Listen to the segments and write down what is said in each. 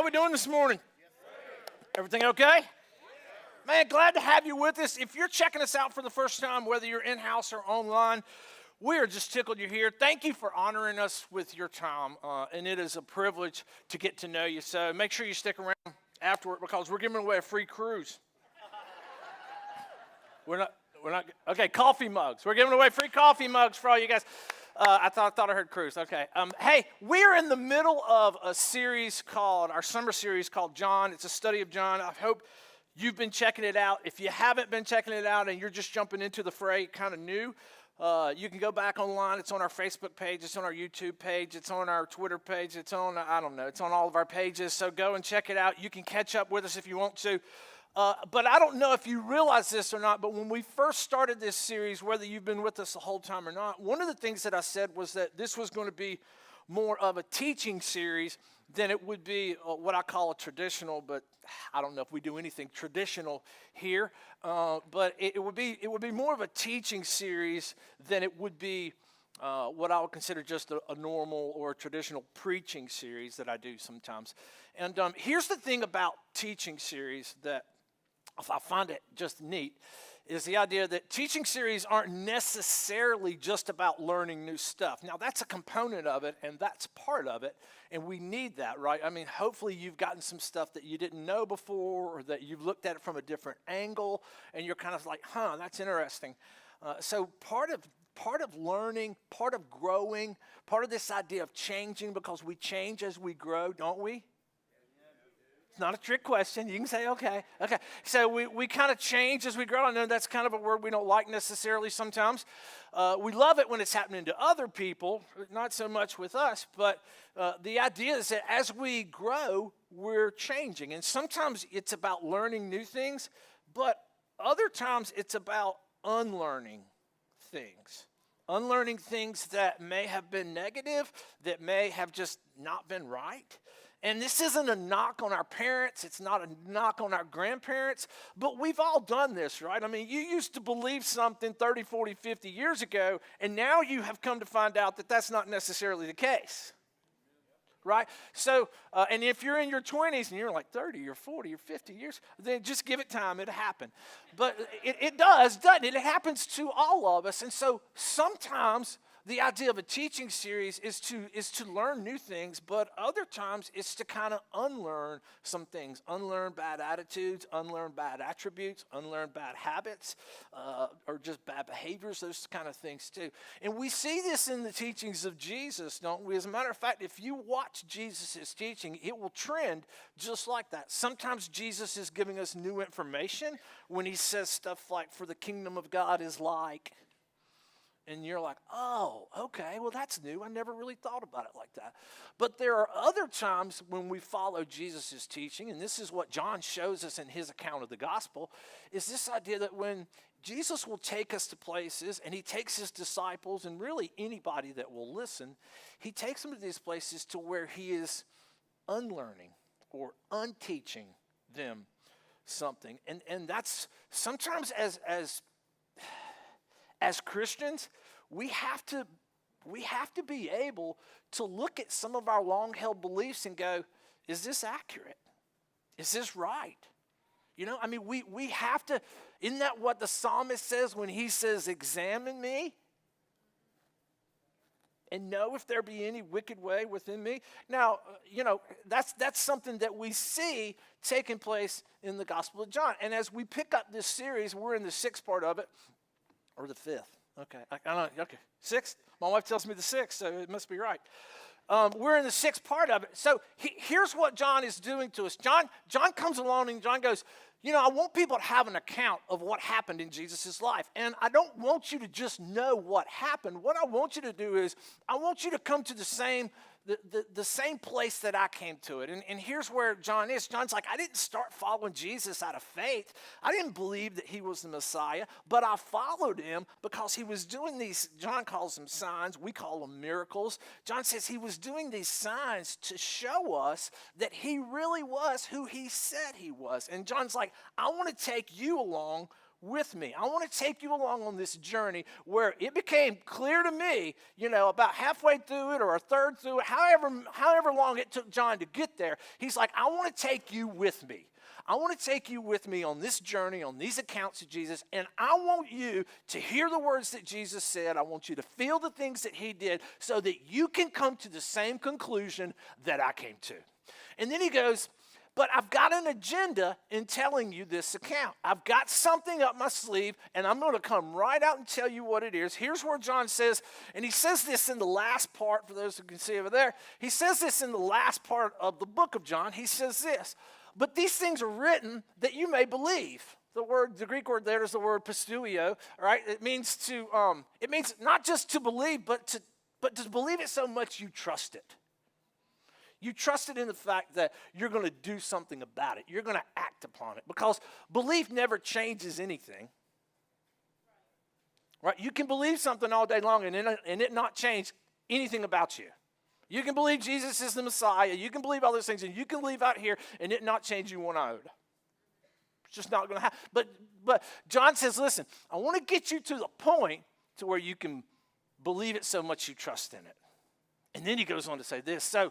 we doing this morning? Everything okay? Man, glad to have you with us. If you're checking us out for the first time, whether you're in-house or online, we are just tickled you're here. Thank you for honoring us with your time, and it is a privilege to get to know you. So make sure you stick around afterward because we're giving away a free cruise. We're not, okay, coffee mugs. We're giving away free coffee mugs for all you guys. I thought I heard cruise. Okay. Hey, we're in the middle of a series called, our summer series called John. It's a study of John. I hope you've been checking it out. If you haven't been checking it out and you're just jumping into the fray kind of new, you can go back online. It's on our Facebook page. It's on our YouTube page. It's on our Twitter page. It's on, I don't know, it's on all of our pages. So go and check it out. You can catch up with us if you want to. But I don't know if you realize this or not, but when we first started this series, whether you've been with us the whole time or not, one of the things that I said was that this was going to be more of a teaching series than it would be what I call a traditional, but I don't know if we do anything traditional here, but it would be more of a teaching series than it would be what I would consider just a normal or a traditional preaching series that I do sometimes. And here's the thing about teaching series that I find it just neat, is the idea that teaching series aren't necessarily just about learning new stuff. Now, that's a component of it, and that's part of it, and we need that, right? I mean, hopefully you've gotten some stuff that you didn't know before, or that you've looked at it from a different angle, and you're kind of like, that's interesting. So part of learning, part of growing, part of this idea of changing, because we change as we grow, don't we? It's not a trick question. You can say, okay. So we kind of change as we grow. I know that's kind of a word we don't like necessarily sometimes. We love it when it's happening to other people, not so much with us. But the idea is that as we grow, we're changing. And sometimes it's about learning new things, but other times it's about unlearning things. Unlearning things that may have been negative, that may have just not been right. And this isn't a knock on our parents. It's not a knock on our grandparents. But we've all done this, right? I mean, you used to believe something 30, 40, 50 years ago, and now you have come to find out that that's not necessarily the case, right? So, and if you're in your 20s and you're like 30 or 40 or 50 years, then just give it time. It'll happen. But it does, doesn't it? It happens to all of us. And so sometimes the idea of a teaching series is to learn new things, but other times it's to kind of unlearn some things, unlearn bad attitudes, unlearn bad attributes, unlearn bad habits, or just bad behaviors, those kind of things too. And we see this in the teachings of Jesus, don't we? As a matter of fact, if you watch Jesus' teaching, it will trend just like that. Sometimes Jesus is giving us new information when he says stuff like, for the kingdom of God is like. And you're like, oh, okay, well, that's new. I never really thought about it like that. But there are other times when we follow Jesus' teaching, and this is what John shows us in his account of the gospel, is this idea that when Jesus will take us to places, and he takes his disciples, and really anybody that will listen, he takes them to these places to where he is unlearning or unteaching them something. And that's sometimes as Christians, we have to be able to look at some of our long-held beliefs and go, is this accurate? Is this right? You know, I mean, we have to, isn't that what the psalmist says when he says, examine me and know if there be any wicked way within me? Now, you know, that's something that we see taking place in the Gospel of John. And as we pick up this series, we're in the sixth part of it. Or the fifth. Okay. I don't know. Okay. Sixth? My wife tells me the sixth, so it must be right. We're in the sixth part of it. So here's what John is doing to us. John comes along and John goes, you know, I want people to have an account of what happened in Jesus' life. And I don't want you to just know what happened. What I want you to do is I want you to come to the same place that I came to it. And here's where John is. John's like, I didn't start following Jesus out of faith. I didn't believe that he was the Messiah, but I followed him because he was doing these, John calls them signs, we call them miracles. John says he was doing these signs to show us that he really was who he said he was. And John's like, I want to take you along with me. I want to take you along on this journey where it became clear to me, about halfway through it or a third through it, however long it took John to get there, he's like, I want to take you with me. I want to take you with me on this journey, on these accounts of Jesus, and I want you to hear the words that Jesus said. I want you to feel the things that he did so that you can come to the same conclusion that I came to. And then he goes, but I've got an agenda in telling you this account. I've got something up my sleeve, and I'm going to come right out and tell you what it is. Here's where John says, and he says this in the last part, for those who can see over there. He says this in the last part of the book of John. He says this, but these things are written that you may believe. The Greek word there is the word pisteuo, right? It means not just to believe, but to believe it so much you trust it. You trust it in the fact that you're going to do something about it. You're going to act upon it, because belief never changes anything. Right? You can believe something all day long and it not change anything about you. You can believe Jesus is the Messiah. You can believe all those things, and you can leave out here and it not change you one iota. It's just not going to happen. But John says, listen, I want to get you to the point to where you can believe it so much you trust in it. And then he goes on to say this, so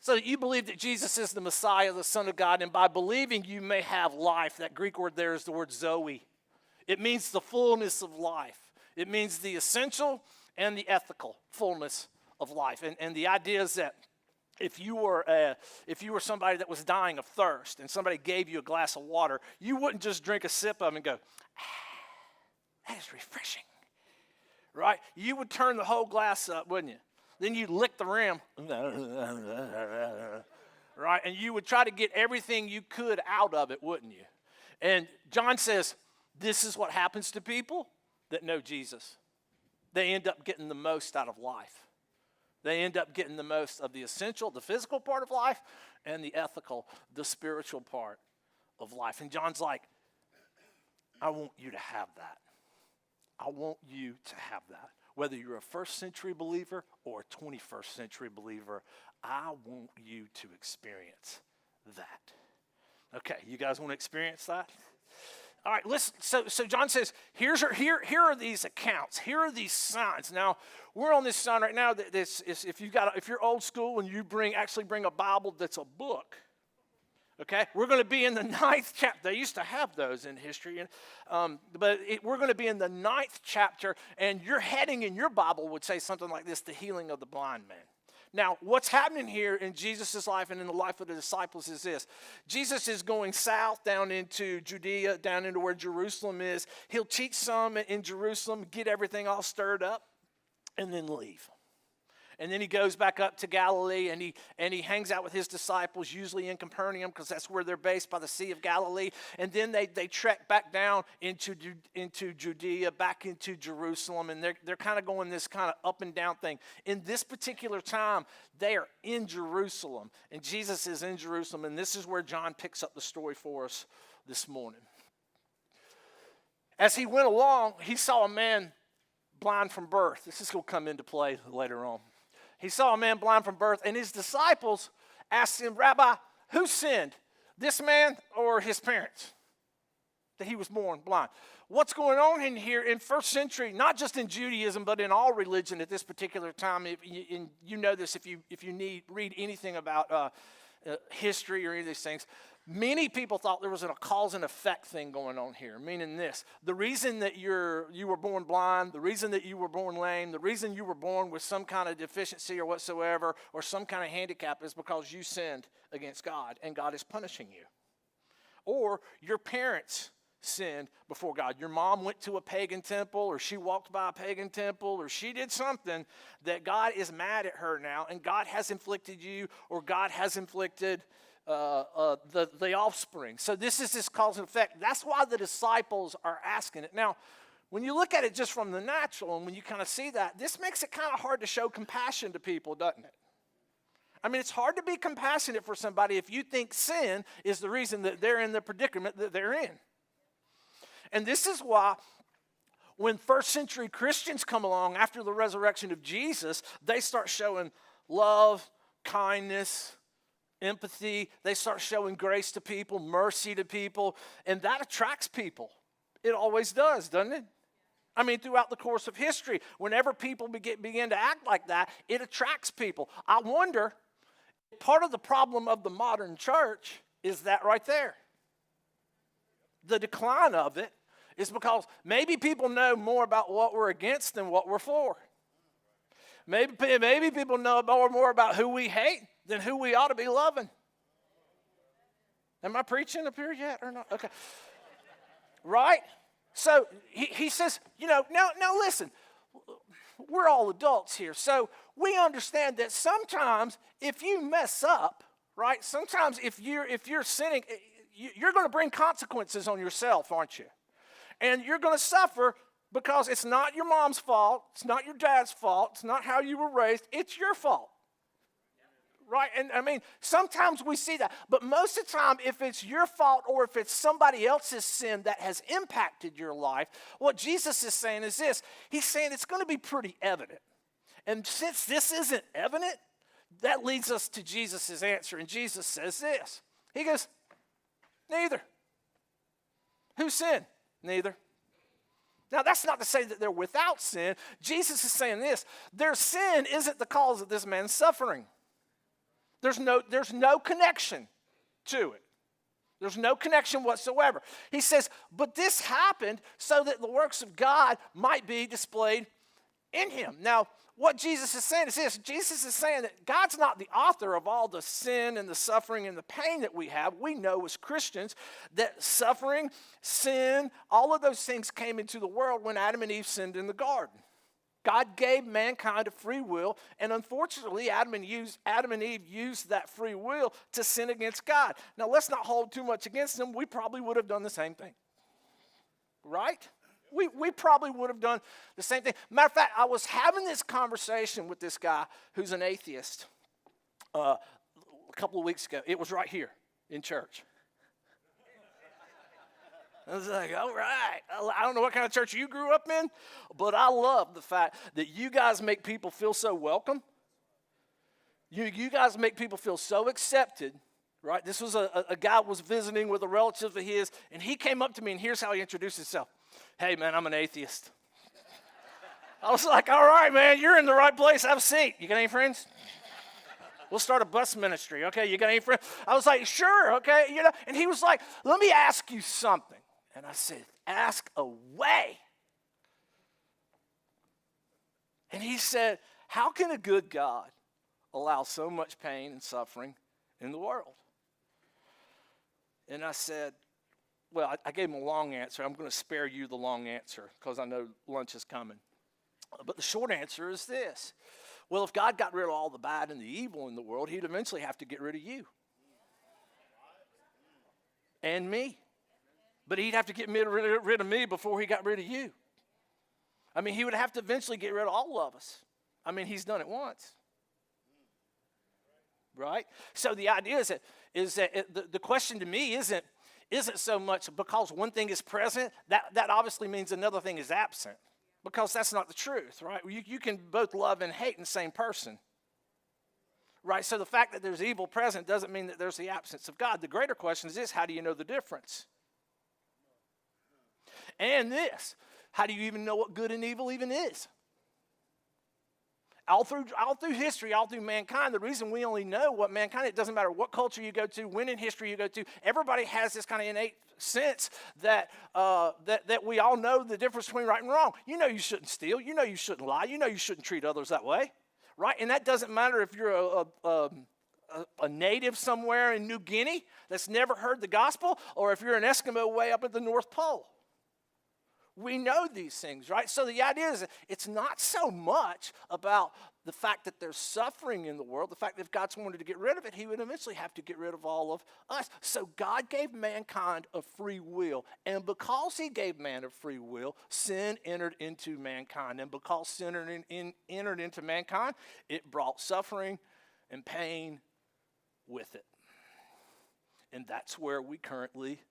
that you believe that Jesus is the Messiah, the Son of God, and by believing you may have life. That Greek word there is the word zoe. It means the fullness of life. It means the essential and the ethical fullness of life. And the idea is that if you were somebody that was dying of thirst and somebody gave you a glass of water, you wouldn't just drink a sip of it and go, that is refreshing, right? You would turn the whole glass up, wouldn't you? Then you'd lick the rim, right? And you would try to get everything you could out of it, wouldn't you? And John says, this is what happens to people that know Jesus. They end up getting the most out of life. They end up getting the most of the essential, the physical part of life, and the ethical, the spiritual part of life. And John's like, I want you to have that. I want you to have that. Whether you're a first century believer or a 21st century believer, I want you to experience that. Okay, you guys want to experience that? All right, listen, so John says, here are these accounts. Here are these signs. Now, we're on this sign right now. That this is, if you're old school and you actually bring a Bible that's a book, okay? We're going to be in the 9th chapter. They used to have those in history, but we're going to be in the 9th chapter, and your heading in your Bible would say something like this, the healing of the blind man. Now, what's happening here in Jesus' life and in the life of the disciples is this. Jesus is going south down into Judea, down into where Jerusalem is. He'll teach some in Jerusalem, get everything all stirred up, and then leave. And then he goes back up to Galilee, and he hangs out with his disciples, usually in Capernaum, because that's where they're based, by the Sea of Galilee. And then they trek back down into Judea, back into Jerusalem, and they're kind of going this kind of up and down thing. In this particular time, they are in Jerusalem, and Jesus is in Jerusalem, and this is where John picks up the story for us this morning. As he went along, he saw a man blind from birth. This is going to come into play later on. He saw a man blind from birth, and his disciples asked him, Rabbi, who sinned, this man or his parents, that he was born blind? What's going on in here in first century, not just in Judaism, but in all religion at this particular time? You know this if you read anything about history or any of these things. Many people thought there was a cause and effect thing going on here, meaning this. The reason that you were born blind, the reason that you were born lame, the reason you were born with some kind of deficiency or whatsoever, or some kind of handicap is because you sinned against God, and God is punishing you. Or your parents sinned before God. Your mom went to a pagan temple, or she walked by a pagan temple, or she did something that God is mad at her now, and God has inflicted you, or God has inflicted the offspring. So this is this cause and effect. That's why the disciples are asking it. Now, when you look at it just from the natural, and when you kind of see that, this makes it kind of hard to show compassion to people, doesn't it? I mean, it's hard to be compassionate for somebody if you think sin is the reason that they're in the predicament that they're in. And this is why when first century Christians come along after the resurrection of Jesus, they start showing love, kindness, empathy. They start showing grace to people, mercy to people, and that attracts people. It always does, doesn't it? I mean, throughout the course of history, whenever people begin to act like that, it attracts people. I wonder, part of the problem of the modern church is that right there. The decline of it is because maybe people know more about what we're against than what we're for. Maybe people know more about who we hate than who we ought to be loving. Am I preaching up here yet or not? Okay. Right? So he says, now listen, we're all adults here. So we understand that sometimes if you mess up, right? Sometimes if you're sinning, you're going to bring consequences on yourself, aren't you? And you're going to suffer because it's not your mom's fault. It's not your dad's fault. It's not how you were raised. It's your fault. Right? And I mean, sometimes we see that. But most of the time, if it's your fault or if it's somebody else's sin that has impacted your life, what Jesus is saying is this. He's saying it's going to be pretty evident. And since this isn't evident, that leads us to Jesus' answer. And Jesus says this. He goes, neither. Who sinned? Neither. Now, that's not to say that they're without sin. Jesus is saying this. Their sin isn't the cause of this man's suffering. There's no connection to it. There's no connection whatsoever. He says, but this happened so that the works of God might be displayed in him. Now, what Jesus is saying is this. Jesus is saying that God's not the author of all the sin and the suffering and the pain that we have. We know as Christians that suffering, sin, all of those things came into the world when Adam and Eve sinned in the garden. God gave mankind a free will, and unfortunately, Adam and Eve used that free will to sin against God. Now, let's not hold too much against them. We probably would have done the same thing. Right? We probably would have done the same thing. Matter of fact, I was having this conversation with this guy who's an atheist a couple of weeks ago. It was right here in church. I was like, all right. I don't know what kind of church you grew up in, but I love the fact that you guys make people feel so welcome. You guys make people feel so accepted, right? This was a guy was visiting with a relative of his, and he came up to me, and here's how he introduced himself. Hey, man, I'm an atheist. I was like, all right, man, you're in the right place. Have a seat. You got any friends? We'll start a bus ministry. Okay, you got any friends? I was like, sure, okay. And he was like, let me ask you something. And I said, ask away. And he said, how can a good God allow so much pain and suffering in the world? And I said, well, I gave him a long answer. I'm going to spare you the long answer because I know lunch is coming. But the short answer is this. Well, if God got rid of all the bad and the evil in the world, he'd eventually have to get rid of you and me. But he'd have to get rid of me before he got rid of you. I mean, he would have to eventually get rid of all of us. I mean, he's done it once. Right? So the idea is that the question to me isn't so much because one thing is present, that obviously means another thing is absent. Because that's not the truth, right? You can both love and hate in the same person. Right? So the fact that there's evil present doesn't mean that there's the absence of God. The greater question is this: how do you know the difference? And this, how do you even know what good and evil even is? All through history, all through mankind, the reason we only know what mankind, it doesn't matter what culture you go to, when in history you go to, everybody has this kind of innate sense that we all know the difference between right and wrong. You know you shouldn't steal. You know you shouldn't lie. You know you shouldn't treat others that way. Right? And that doesn't matter if you're a native somewhere in New Guinea that's never heard the gospel, or if you're an Eskimo way up at the North Pole. We know these things, right? So the idea is that it's not so much about the fact that there's suffering in the world, the fact that if God wanted to get rid of it, he would eventually have to get rid of all of us. So God gave mankind a free will. And because he gave man a free will, sin entered into mankind. And because sin entered into mankind, it brought suffering and pain with it. And that's where we currently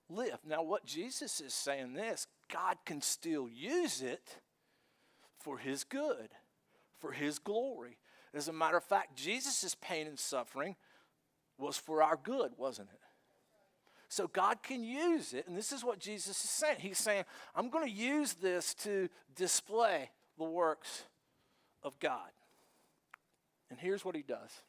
live. Now, what Jesus is saying this, God can still use it for his good, for his glory. As a matter of fact, Jesus' pain and suffering was for our good, wasn't it? so God can use it. And this is what Jesus is saying. He's saying, I'm going to use this to display the works of God. And here's what he does.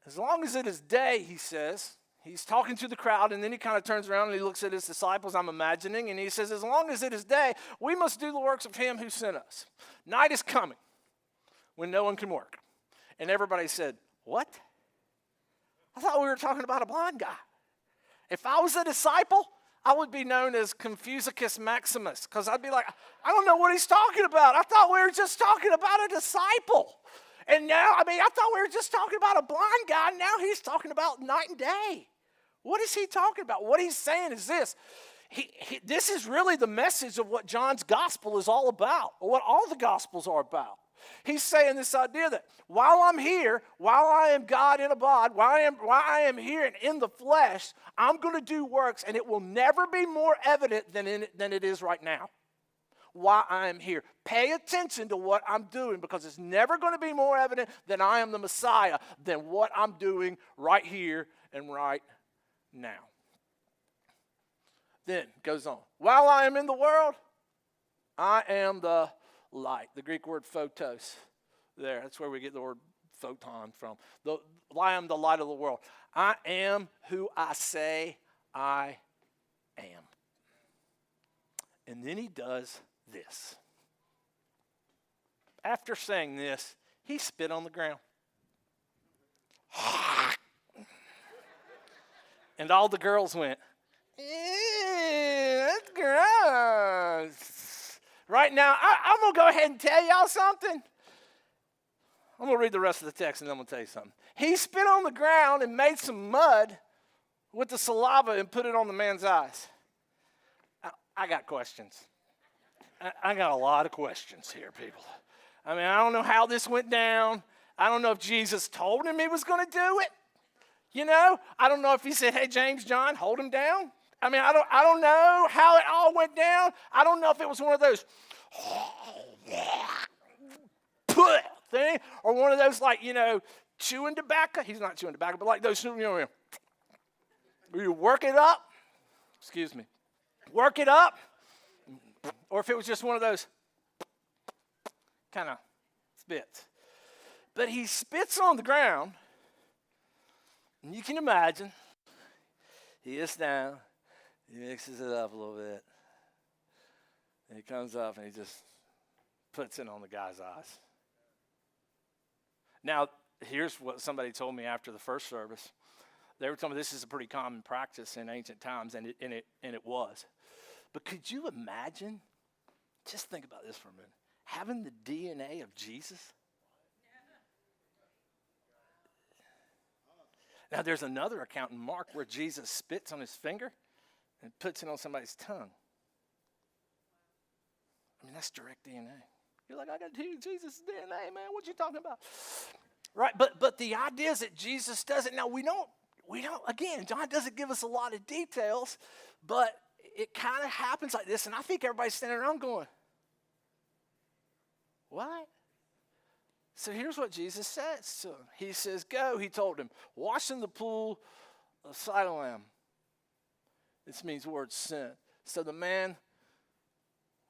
As long as it is day, he says, he's talking to the crowd, and then he kind of turns around and he looks at his disciples, I'm imagining, and he says, as long as it is day, we must do the works of him who sent us. Night is coming when no one can work. And everybody said, what? I thought we were talking about a blind guy. If I was a disciple, I would be known as Confucius Maximus, because I'd be like, I don't know what he's talking about. I thought we were just talking about a disciple. And now, I thought we were just talking about a blind guy. Now he's talking about night and day. What is he talking about? What he's saying is this. This is really the message of what John's gospel is all about, or what all the gospels are about. He's saying this idea that while I'm here, while I am God in a bod, while I am here and in the flesh, I'm going to do works, and it will never be more evident than it is right now. While I am here, pay attention to what I'm doing, because it's never going to be more evident than I am the Messiah than what I'm doing right here and right now. Then goes on. While I am in the world, I am the light. The Greek word photos there. That's where we get the word photon from. I am the light of the world. I am who I say I am. And then he does this. After saying this, he spit on the ground. And all the girls went, ew, that's gross. Right now, I'm going to go ahead and tell y'all something. I'm going to read the rest of the text and then I'm going to tell you something. He spit on the ground and made some mud with the saliva and put it on the man's eyes. I got questions. I got a lot of questions here, people. I don't know how this went down. I don't know if Jesus told him he was going to do it. I don't know if he said, hey, James, John, hold him down. I don't know how it all went down. I don't know if it was one of those thing, or one of those chewing tobacco. He's not chewing tobacco, but like those, where you work it up. Excuse me. Work it up. Or if it was just one of those kind of spits. But he spits on the ground, and you can imagine, he gets down, he mixes it up a little bit, and he comes up and he just puts it on the guy's eyes. Now, here's what somebody told me after the first service. They were telling me this is a pretty common practice in ancient times, and it was. But could you imagine, just think about this for a minute, having the DNA of Jesus? Now, there's another account in Mark where Jesus spits on his finger and puts it on somebody's tongue. That's direct DNA. You're like, I got Jesus' DNA, man. What you talking about? Right, but the idea is that Jesus does it. Now, we don't, again, John doesn't give us a lot of details, but it kind of happens like this, and I think everybody's standing around going, what? So here's what Jesus says to him. He says, go, he told him, wash in the pool of Siloam. This means word sent. So the man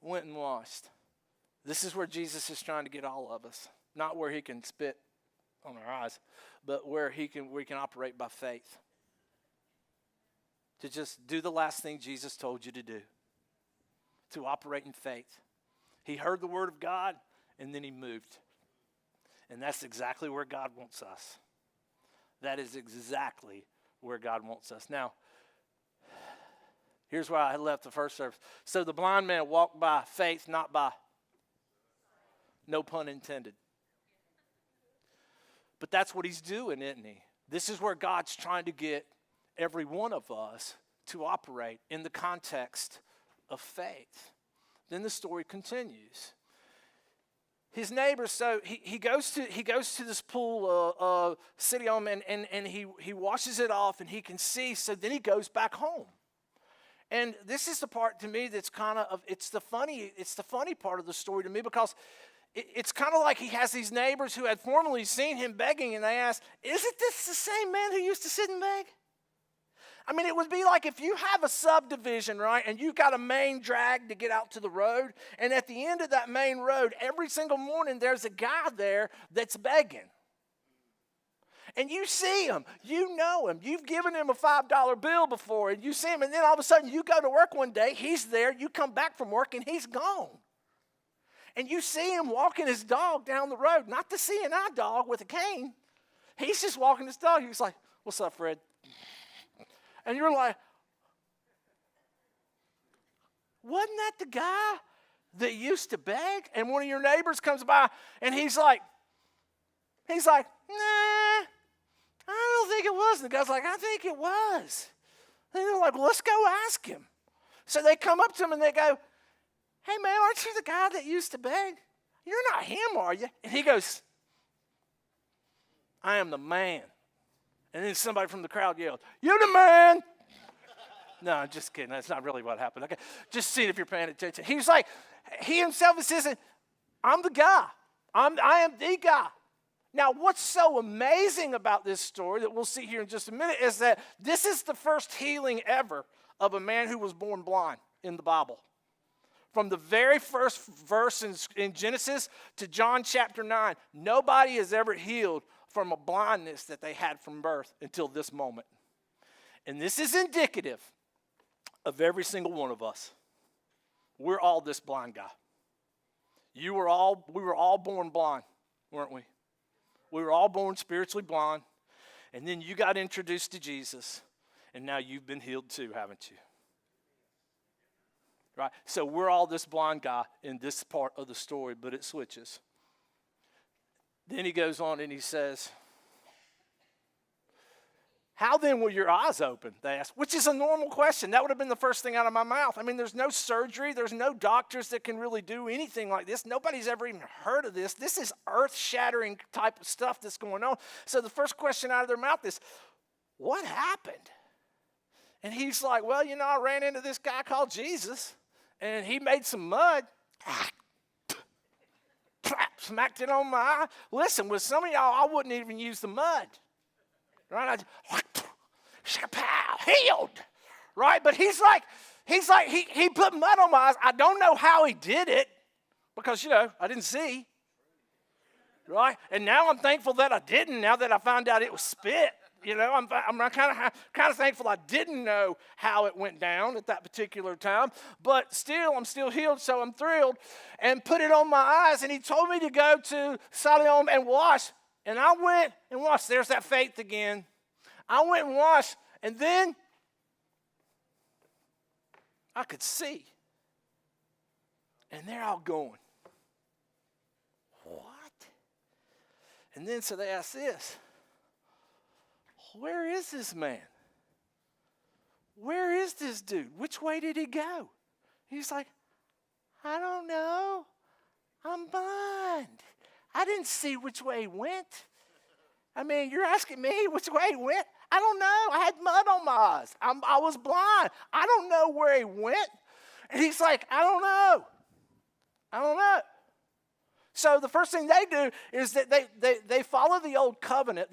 went and washed. This is where Jesus is trying to get all of us. Not where he can spit on our eyes, but where we can operate by faith. To just do the last thing Jesus told you to do. To operate in faith. He heard the word of God, and then he moved. And that's exactly where God wants us. That is exactly where God wants us. Now, here's where I left the first service. So the blind man walked by faith, not by, no pun intended. But that's what he's doing, isn't he? This is where God's trying to get every one of us to operate in the context of faith. Then the story continues. His neighbor, so he goes to this pool of Siloam and he washes it off and he can see. So then he goes back home. And this is the part to me that's kind of it's the funny part of the story to me, because it's kind of like he has these neighbors who had formerly seen him begging, and they ask, isn't this the same man who used to sit and beg? I mean, it would be like if you have a subdivision, right, and you've got a main drag to get out to the road, and at the end of that main road, every single morning there's a guy there that's begging. And you see him, you know him, you've given him a $5 bill before, and you see him, and then all of a sudden you go to work one day, he's there, you come back from work, and he's gone. And you see him walking his dog down the road, not the C&I dog with a cane. He's just walking his dog. He's like, "What's up, Fred?" And you're like, wasn't that the guy that used to beg? And one of your neighbors comes by, and he's like, "Nah, I don't think it was." And the guy's like, "I think it was." And they're like, "Well, let's go ask him." So they come up to him, and they go, "Hey, man, aren't you the guy that used to beg? You're not him, are you?" And he goes, "I am the man." And then somebody from the crowd yelled, "You're the man." No, I'm just kidding. That's not really what happened. Okay, just seeing if you're paying attention. He's like, he himself says, "I'm the guy. I am the guy." Now, what's so amazing about this story that we'll see here in just a minute is that this is the first healing ever of a man who was born blind in the Bible. From the very first verse in Genesis to John chapter 9, nobody is ever healed from a blindness that they had from birth until this moment. And this is indicative of every single one of us. We're all this blind guy. We were all born blind, weren't we? We were all born spiritually blind. And then you got introduced to Jesus, and now you've been healed too, haven't you? Right? So we're all this blind guy in this part of the story, but it switches. Then he goes on and he says, "How then will your eyes open?" they ask, which is a normal question. That would have been the first thing out of my mouth. I mean, there's no surgery. There's no doctors that can really do anything like this. Nobody's ever even heard of this. This is earth-shattering type of stuff that's going on. So the first question out of their mouth is, "What happened?" And he's like, "Well, I ran into this guy called Jesus, and he made some mud, smacked it on my eye." Listen, with some of y'all, I wouldn't even use the mud. Right? Healed. Right? But he put mud on my eyes. I don't know how he did it because, I didn't see. Right? And now I'm thankful that I didn't, now that I found out it was spit. I'm kind of thankful I didn't know how it went down at that particular time. But still, I'm still healed, so I'm thrilled. And put it on my eyes, and he told me to go to Siloam and wash. And I went and washed. There's that faith again. I went and washed, and then I could see. And they're all going, "What?" And then so they asked this, "Where is this man? Where is this dude? Which way did he go?" He's like, "I don't know. I'm blind. I didn't see which way he went. I mean, you're asking me which way he went? I don't know. I had mud on my eyes. I was blind. I don't know where he went." And he's like, I don't know. So the first thing they do is that they follow the old covenant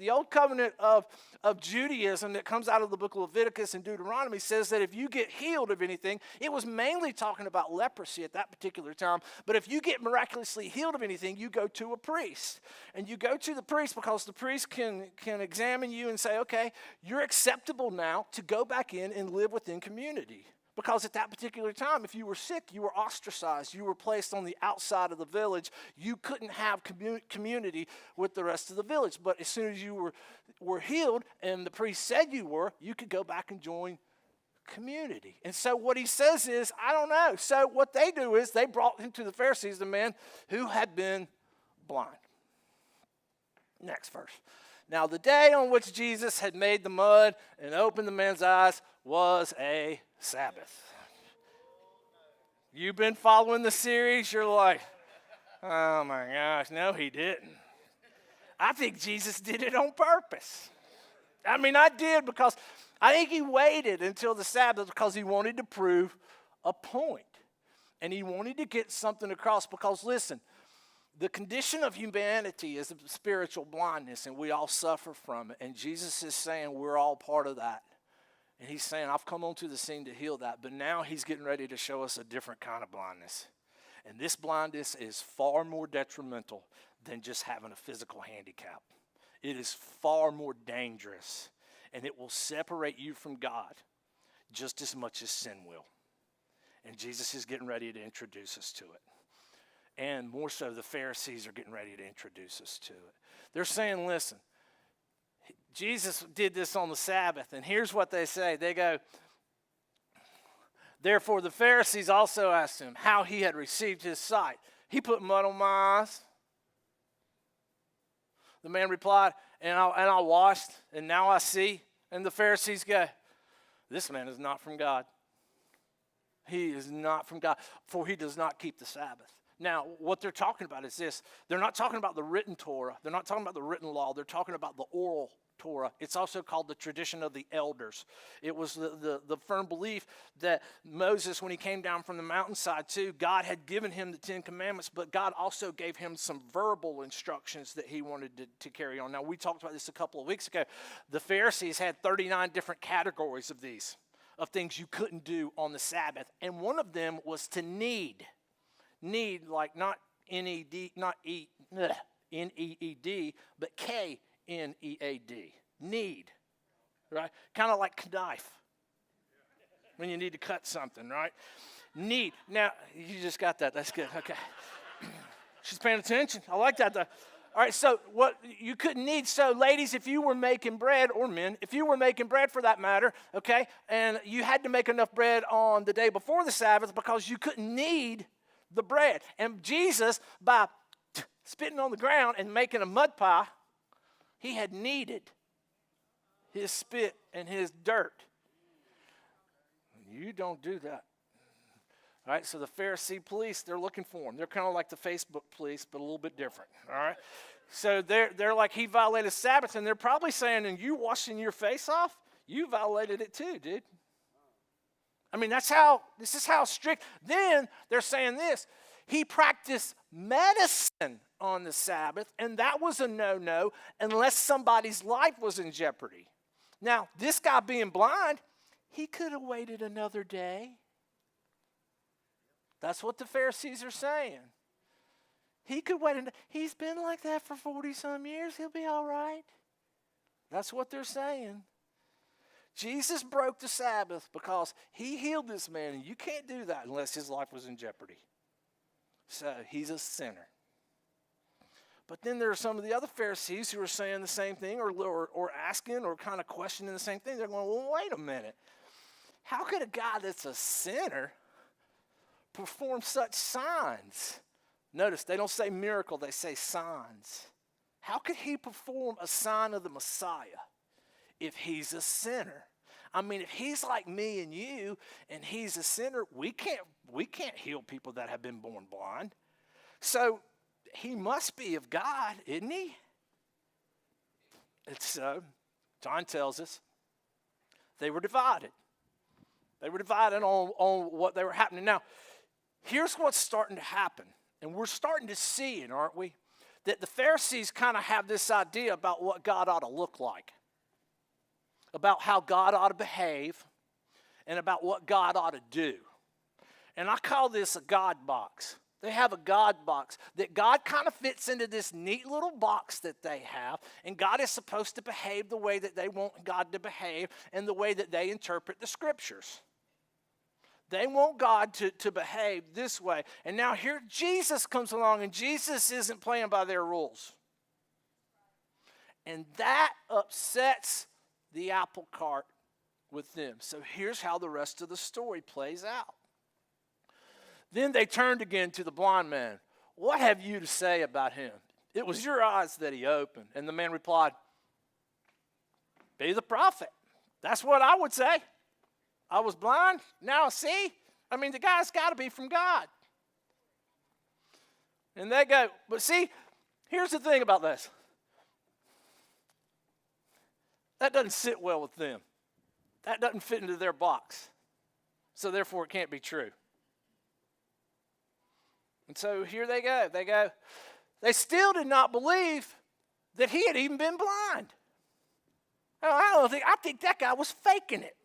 of Judaism that comes out of the book of Leviticus and Deuteronomy. Says that if you get healed of anything, it was mainly talking about leprosy at that particular time, but if you get miraculously healed of anything, you go to a priest. And you go to the priest because the priest can examine you and say, "Okay, you're acceptable now to go back in and live within community." Because at that particular time, if you were sick, you were ostracized. You were placed on the outside of the village. You couldn't have community with the rest of the village. But as soon as you were healed and the priest said you were, you could go back and join community. And so what he says is, I don't know. So what they do is they brought him to the Pharisees, the man who had been blind. Next verse. Now the day on which Jesus had made the mud and opened the man's eyes was a Sabbath. You've been following the series, you're like, "Oh my gosh, no he didn't." I think Jesus did it on purpose. I mean, I did, because I think he waited until the Sabbath because he wanted to prove a point. And he wanted to get something across because, listen, the condition of humanity is a spiritual blindness, and we all suffer from it. And Jesus is saying we're all part of that. And he's saying, I've come onto the scene to heal that. But now he's getting ready to show us a different kind of blindness. And this blindness is far more detrimental than just having a physical handicap. It is far more dangerous. And it will separate you from God just as much as sin will. And Jesus is getting ready to introduce us to it. And more so, the Pharisees are getting ready to introduce us to it. They're saying, listen, Jesus did this on the Sabbath. And here's what they say. They go, therefore the Pharisees also asked him how he had received his sight. He put mud on my eyes. The man replied, and I washed, and now I see. And the Pharisees go, this man is not from God. He is not from God, for he does not keep the Sabbath. Now, what they're talking about is this. They're not talking about the written Torah. They're not talking about the written law. They're talking about the oral Torah. It's also called the tradition of the elders. It was the firm belief that Moses, when he came down from the mountainside too, God had given him the 10 Commandments, but God also gave him some verbal instructions that he wanted to carry on. Now, we talked about this a couple of weeks ago. The Pharisees had 39 different categories of these, of things you couldn't do on the Sabbath. And one of them was to knead. Knead, like not N-E-D, not E, N-E-E-D, but K-N-E-A-D. Knead, right? Kind of like knife when you need to cut something, right? Knead. Now, you just got that. That's good. Okay. She's paying attention. I like that, though. All right, so what you couldn't knead. So, ladies, if you were making bread, or men, if you were making bread for that matter, okay, and you had to make enough bread on the day before the Sabbath because you couldn't knead the bread. And Jesus, by spitting on the ground and making a mud pie, he had kneaded his spit and his dirt. You don't do that. All right, so the Pharisee police, they're looking for him. They're kind of like the Facebook police, but a little bit different, all right? So they're like, he violated Sabbath, and they're probably saying, and you washing your face off? You violated it too, dude. I mean, this is how strict. Then they're saying this. He practiced medicine on the Sabbath, and that was a no-no unless somebody's life was in jeopardy. Now, this guy being blind, he could have waited another day. That's what the Pharisees are saying. He could wait. He's been like that for 40-some years. He'll be all right. That's what they're saying. Jesus broke the Sabbath because he healed this man, and you can't do that unless his life was in jeopardy. So he's a sinner. But then there are some of the other Pharisees who are saying the same thing or asking or kind of questioning the same thing. They're going, well, wait a minute. How could a guy that's a sinner perform such signs? Notice, they don't say miracle, they say signs. How could he perform a sign of the Messiah if he's a sinner? I mean, if he's like me and you and he's a sinner, we can't heal people that have been born blind. So he must be of God, isn't he? It's so. John tells us they were divided. They were divided on what they were happening. Now, here's what's starting to happen. And we're starting to see it, aren't we? That the Pharisees kind of have this idea about what God ought to look like, about how God ought to behave, and about what God ought to do. And I call this a God box. They have a God box that God kind of fits into this neat little box that they have, and God is supposed to behave the way that they want God to behave and the way that they interpret the Scriptures. They want God to behave this way. And now here Jesus comes along, and Jesus isn't playing by their rules. And that upsets the apple cart with them. So here's how the rest of the story plays out. Then they turned again to the blind man. What have you to say about him? It was your eyes that he opened. And the man replied, be the prophet. That's what I would say. I was blind, now I see. I mean, the guy's got to be from God. And they go, but see, here's the thing about this. That doesn't sit well with them. That doesn't fit into their box. So therefore, it can't be true. And so here they go. They still did not believe that he had even been blind. I think that guy was faking it.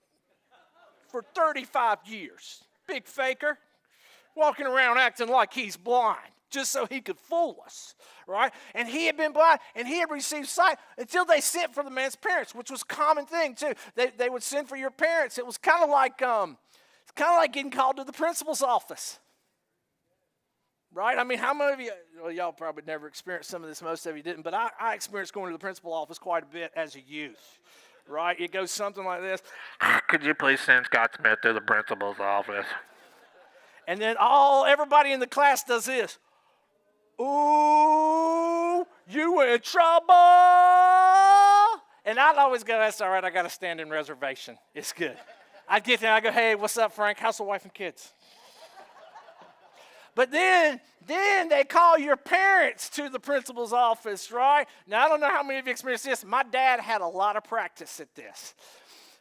for 35 years. Big faker, walking around acting like he's blind just so he could fool us, right? And he had been blind, and he had received sight until they sent for the man's parents, which was a common thing, too. They would send for your parents. It was kind of like getting called to the principal's office, right? I mean, how many of you, well, y'all probably never experienced some of this, most of you didn't, but I experienced going to the principal's office quite a bit as a youth, right? It goes something like this. Could you please send Scott Smith to the principal's office? And then everybody in the class does this. Ooh, you in trouble. And I'd always go, that's all right, I got a standing reservation. It's good. I'd get there, I go, hey, what's up, Frank? How's the wife and kids? But then they call your parents to the principal's office, right? Now, I don't know how many of you experienced this. My dad had a lot of practice at this.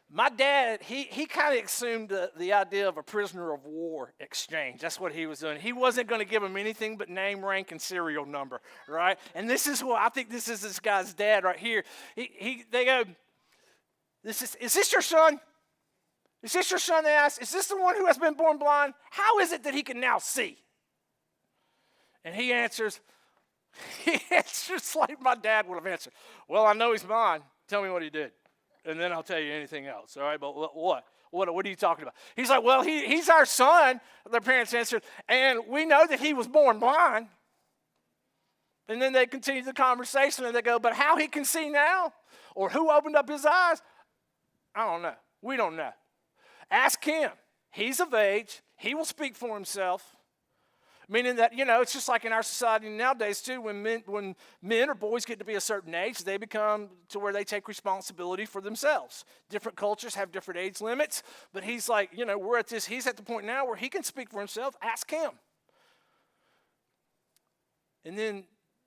My dad, he kind of assumed the idea of a prisoner of war exchange. That's what he was doing. He wasn't going to give him anything but name, rank, and serial number, right? And this is what I think this is this guy's dad right here. They go, is this your son? Is this your son, they ask? Is this the one who has been born blind? How is it that he can now see? And he answers like my dad would have answered. Well, I know he's mine. Tell me what he did. And then I'll tell you anything else, all right? But what? What are you talking about? He's like, well, he's our son, their parents answered, and we know that he was born blind. And then they continue the conversation, and they go, but how he can see now? Or who opened up his eyes? I don't know. We don't know. Ask him. He's of age. He will speak for himself. Meaning that, it's just like in our society nowadays, too, when men or boys get to be a certain age, they become to where they take responsibility for themselves. Different cultures have different age limits, but he's like, he's at the point now where he can speak for himself. Ask him. And then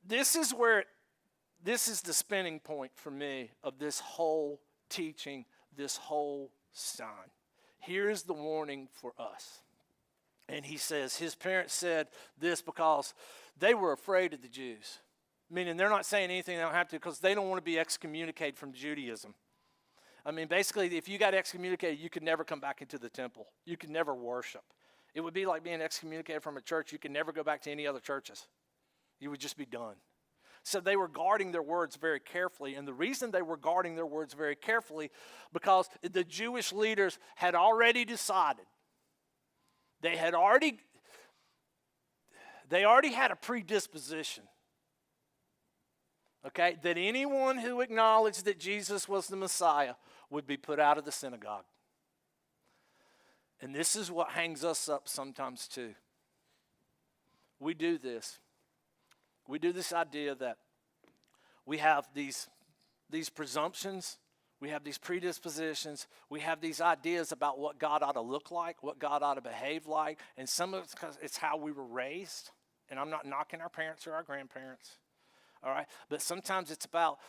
this is the spinning point for me of this whole teaching, this whole sign. Here's the warning for us. And he says his parents said this because they were afraid of the Jews. Meaning they're not saying anything they don't have to because they don't want to be excommunicated from Judaism. I mean, basically, if you got excommunicated, you could never come back into the temple. You could never worship. It would be like being excommunicated from a church. You could never go back to any other churches. You would just be done. So they were guarding their words very carefully. And the reason they were guarding their words very carefully, because the Jewish leaders had already decided. They already had a predisposition, okay, that anyone who acknowledged that Jesus was the Messiah would be put out of the synagogue. And this is what hangs us up sometimes too. We do this. We do this idea that we have these presumptions. We have these predispositions. We have these ideas about what God ought to look like, what God ought to behave like. And some of it's because it's how we were raised. And I'm not knocking our parents or our grandparents. All right? But sometimes it's about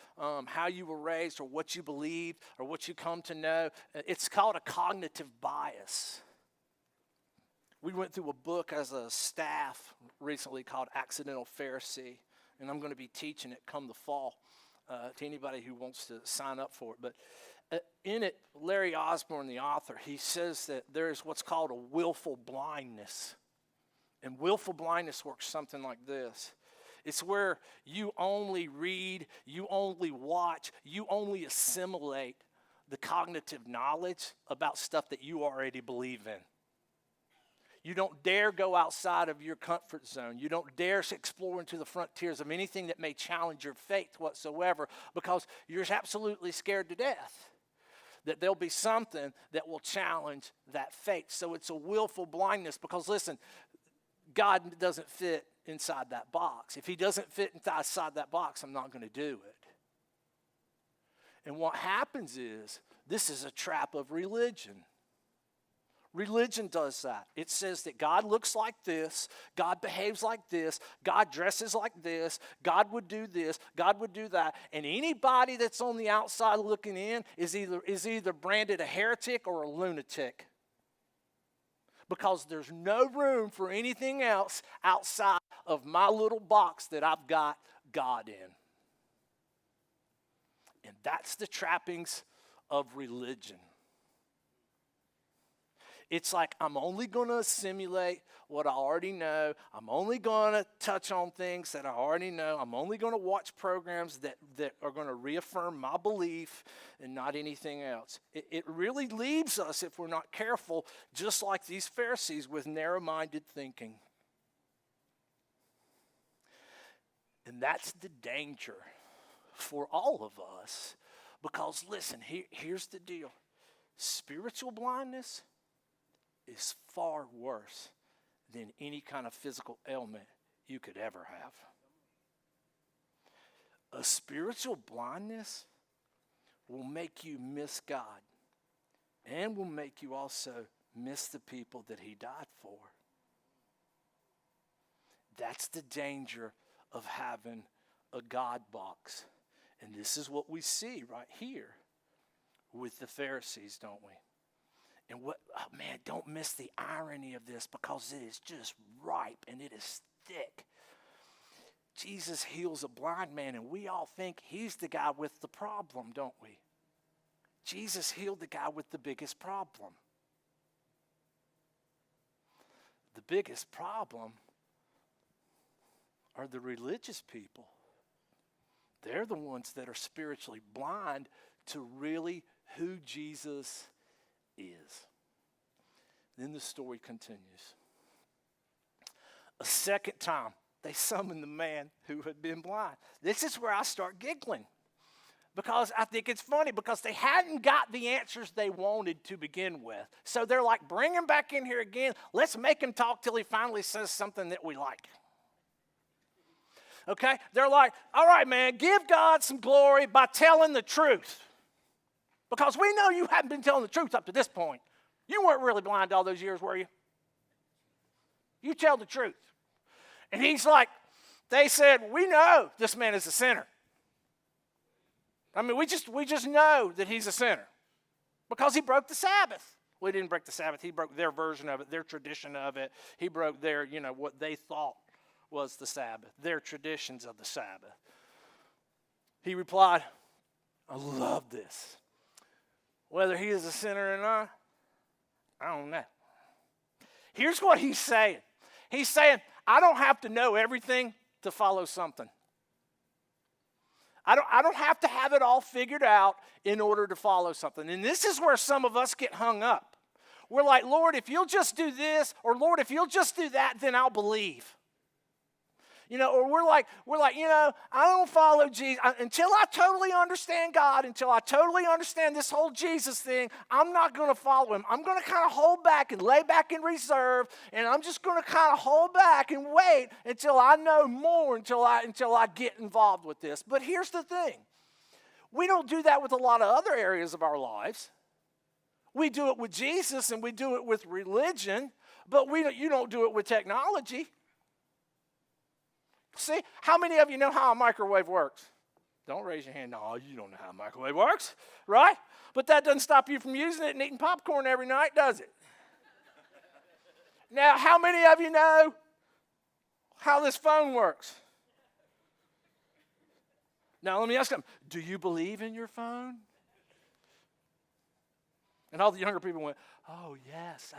how you were raised or what you believed or what you come to know. It's called a cognitive bias. We went through a book as a staff recently called Accidental Pharisee. And I'm going to be teaching it come the fall. To anybody who wants to sign up for it. But in it, Larry Osborne, the author, he says that there is what's called a willful blindness. And willful blindness works something like this. It's where you only read, you only watch, you only assimilate the cognitive knowledge about stuff that you already believe in. You don't dare go outside of your comfort zone. You don't dare explore into the frontiers of anything that may challenge your faith whatsoever because you're absolutely scared to death that there'll be something that will challenge that faith. So it's a willful blindness because, listen, God doesn't fit inside that box. If he doesn't fit inside that box, I'm not going to do it. And what happens is this is a trap of religion. Religion does that. It says that God looks like this, God behaves like this, God dresses like this, God would do this, God would do that. And anybody that's on the outside looking in is either branded a heretic or a lunatic. Because there's no room for anything else outside of my little box that I've got God in. And that's the trappings of religion. It's like I'm only going to assimilate what I already know. I'm only going to touch on things that I already know. I'm only going to watch programs that are going to reaffirm my belief and not anything else. It really leaves us, if we're not careful, just like these Pharisees with narrow-minded thinking. And that's the danger for all of us. Because listen, here's the deal. Spiritual blindness is far worse than any kind of physical ailment you could ever have. A spiritual blindness will make you miss God and will make you also miss the people that he died for. That's the danger of having a God box. And this is what we see right here with the Pharisees, don't we? And don't miss the irony of this, because it is just ripe and it is thick. Jesus heals a blind man, and we all think he's the guy with the problem, don't we? Jesus healed the guy with the biggest problem. The biggest problem are the religious people. They're the ones that are spiritually blind to really who Jesus is. Then the story continues. A second time, they summoned the man who had been blind. This is where I start giggling, because I think it's funny, because they hadn't got the answers they wanted to begin with. So they're like, bring him back in here again. Let's make him talk till he finally says something that we like. Okay? They're like, all right, man, give God some glory by telling the truth. Because we know you haven't been telling the truth up to this point. You weren't really blind all those years, were you? You tell the truth. And he's like, they said, we know this man is a sinner. I mean, we just know that he's a sinner because he broke the Sabbath. Well, he didn't break the Sabbath. He broke their version of it, their tradition of it. He broke their, what they thought was the Sabbath, their traditions of the Sabbath. He replied, I love this. Whether he is a sinner or not, I don't know. Here's what he's saying. He's saying, I don't have to know everything to follow something. I don't have to have it all figured out in order to follow something. And this is where some of us get hung up. We're like, Lord, if you'll just do this, or Lord, if you'll just do that, then I'll believe. Or we're like, I don't follow Jesus. Until I totally understand God, until I totally understand this whole Jesus thing, I'm not going to follow him. I'm going to kind of hold back and lay back in reserve, and I'm just going to kind of hold back and wait until I know more, until I get involved with this. But here's the thing. We don't do that with a lot of other areas of our lives. We do it with Jesus, and we do it with religion, but you don't do it with technology. See, how many of you know how a microwave works? Don't raise your hand. No, you don't know how a microwave works, right? But that doesn't stop you from using it and eating popcorn every night, does it? Now, how many of you know how this phone works? Now, let me ask them, do you believe in your phone? And all the younger people went, oh, yes.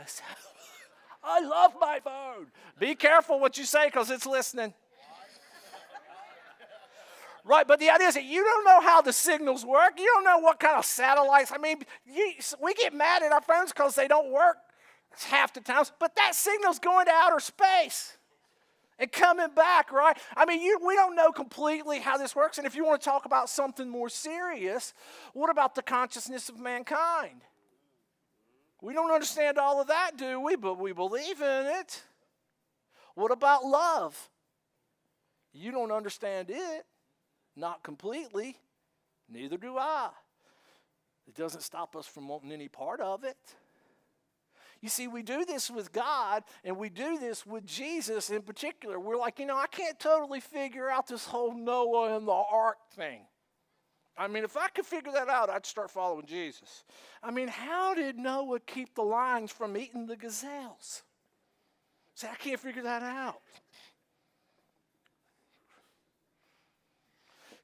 I love my phone. Be careful what you say, because it's listening. Right, but the idea is that you don't know how the signals work. You don't know what kind of satellites. I mean, we get mad at our phones because they don't work half the times, but that signal's going to outer space and coming back, right? I mean, we don't know completely how this works. And if you want to talk about something more serious, what about the consciousness of mankind? We don't understand all of that, do we? But we believe in it. What about love? You don't understand it. Not completely. Neither do I. It doesn't stop us from wanting any part of it. You see, we do this with God, and we do this with Jesus in particular. We're like, I can't totally figure out this whole Noah and the ark thing. I mean, if I could figure that out, I'd start following Jesus. I mean, how did Noah keep the lions from eating the gazelles? See, I can't figure that out.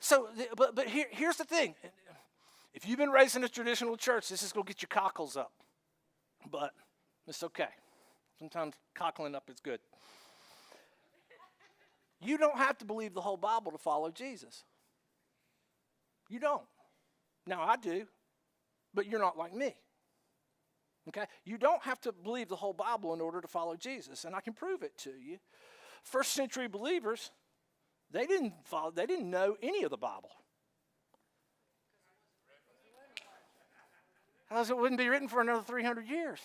So, but here's the thing. If you've been raised in a traditional church, this is going to get your cockles up. But It's okay. Sometimes cockling up is good. You don't have to believe the whole Bible to follow Jesus. You don't. Now, I do, but you're not like me. Okay? You don't have to believe the whole Bible in order to follow Jesus, and I can prove it to you. First century believers, they didn't know any of the Bible. Else it wouldn't be written for another 300 years.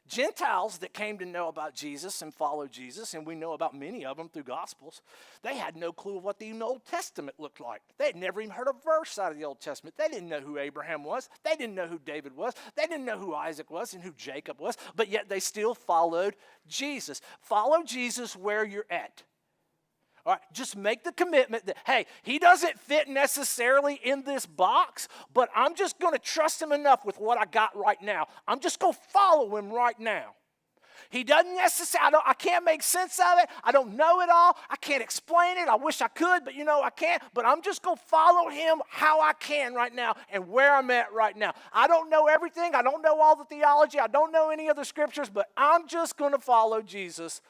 Gentiles that came to know about Jesus and follow Jesus, and we know about many of them through Gospels, they had no clue of what the Old Testament looked like. They had never even heard a verse out of the Old Testament. They didn't know who Abraham was. They didn't know who David was. They didn't know who Isaac was and who Jacob was, but yet they still followed Jesus. Follow Jesus where you're at. All right, just make the commitment that, hey, he doesn't fit necessarily in this box, but I'm just going to trust him enough with what I got right now. I'm just going to follow him right now. He doesn't necessarily, I can't make sense of it. I don't know it all. I can't explain it. I wish I could, but I can't. But I'm just going to follow him how I can right now and where I'm at right now. I don't know everything. I don't know all the theology. I don't know any of the scriptures, but I'm just going to follow Jesus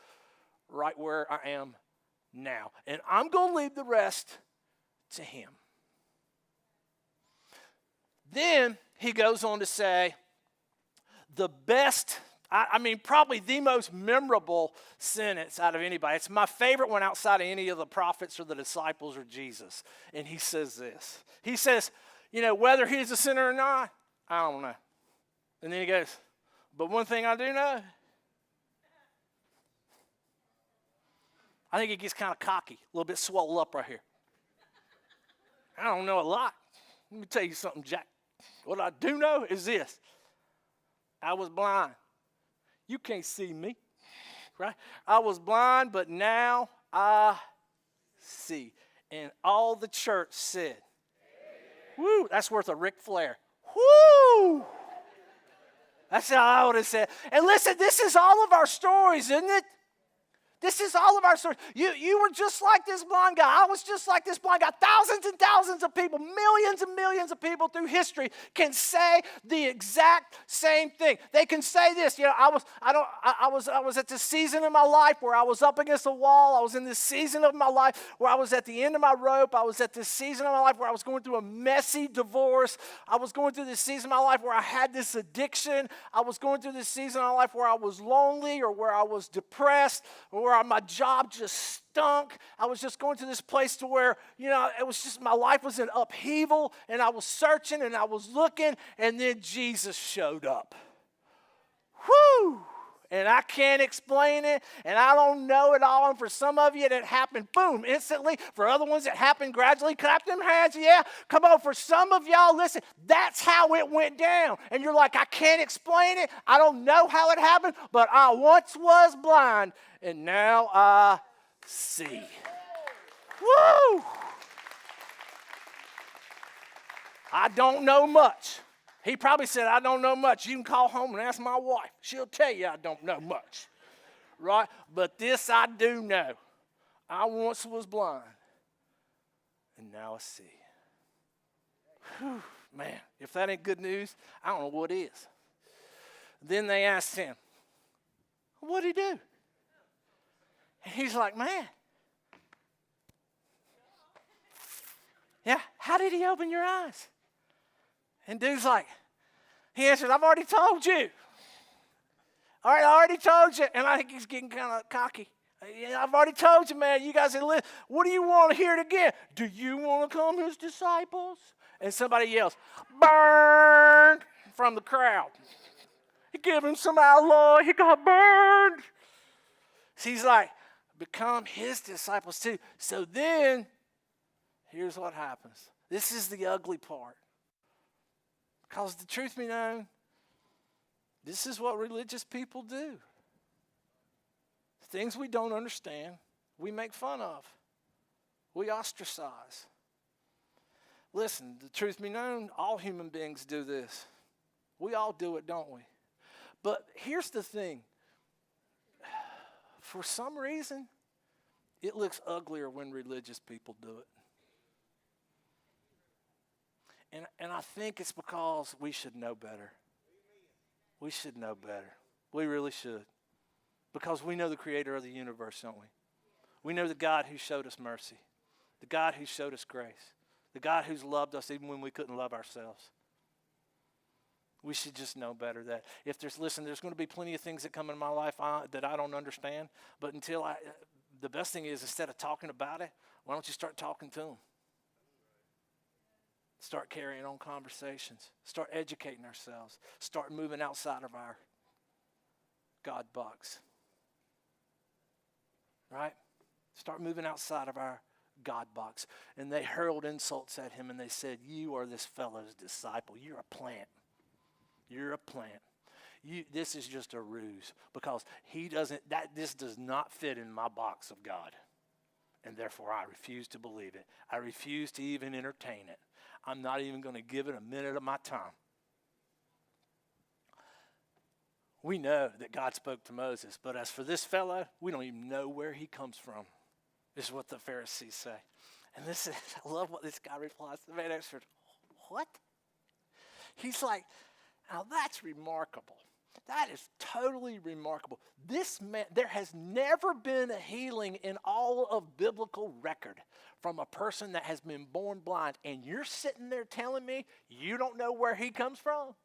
right where I am now. And I'm going to leave the rest to him. Then he goes on to say, the best, probably the most memorable sentence out of anybody. It's my favorite one outside of any of the prophets or the disciples or Jesus. And he says this. He says, whether he's a sinner or not, I don't know. And then he goes, but one thing I do know, I think he gets kind of cocky, a little bit swole up right here. I don't know a lot. Let me tell you something, Jack. What I do know is this. I was blind. You can't see me, right? I was blind, but now I see. And all the church said, woo, that's worth a Ric Flair. Woo! That's how I would have said. And listen, this is all of our stories, isn't it? This is all of our stories. You were just like this blind guy. I was just like this blind guy. Thousands and thousands of people, millions and millions of people through history can say the exact same thing. They can say this. I was at this season in my life where I was up against a wall. I was in this season of my life where I was at the end of my rope. I was at this season of my life where I was going through a messy divorce. I was going through this season of my life where I had this addiction. I was going through this season of my life where I was lonely or where I was depressed or where my job just stunk. I was just going to this place to where, it was just my life was in upheaval, and I was searching and I was looking, and then Jesus showed up. Whew! And I can't explain it, and I don't know it all. And for some of you, it happened, boom, instantly. For other ones, it happened gradually. Clap them hands, yeah. Come on, for some of y'all, listen, that's how it went down. And you're like, I can't explain it. I don't know how it happened, but I once was blind, and now I see. Woo! I don't know much. He probably said, I don't know much. You can call home and ask my wife. She'll tell you I don't know much. Right? But this I do know. I once was blind, and now I see. Whew, man, if that ain't good news, I don't know what is. Then they asked him, what'd he do? And he's like, man. Yeah, how did he open your eyes? And dude's like, he answered, I've already told you. All right, I already told you. And I think he's getting kind of cocky. I've already told you, man. You guys said, what do you want to hear it again? Do you want to come his disciples? And somebody yells, burn, from the crowd. He gave him some outlaw. He got burned. So he's like, become his disciples too. So then, here's what happens. This is the ugly part. Because the truth be known, this is what religious people do. Things we don't understand, we make fun of. We ostracize. Listen, the truth be known, all human beings do this. We all do it, don't we? But here's the thing. For some reason, it looks uglier when religious people do it. And I think it's because we should know better. We should know better. We really should. Because we know the creator of the universe, don't we? We know the God who showed us mercy, the God who showed us grace, the God who's loved us even when we couldn't love ourselves. We should just know better that if there's going to be plenty of things that come in my life that I don't understand, but the best thing is, instead of talking about it, why don't you start talking to them? Start carrying on conversations. Start educating ourselves. Start moving outside of our God box. Right? Start moving outside of our God box. And they hurled insults at him and they said, "You are this fellow's disciple. You're a plant. You're a plant. This is just a ruse because this does not fit in my box of God. And therefore I refuse to believe it. I refuse to even entertain it. I'm not even going to give it a minute of my time." We know that God spoke to Moses, but as for this fellow, we don't even know where he comes from. This is what the Pharisees say. And I love what this guy replies. The man answered, "What?" He's like, now that's remarkable. That is totally remarkable. This man, there has never been a healing in all of biblical record from a person that has been born blind. And you're sitting there telling me you don't know where he comes from?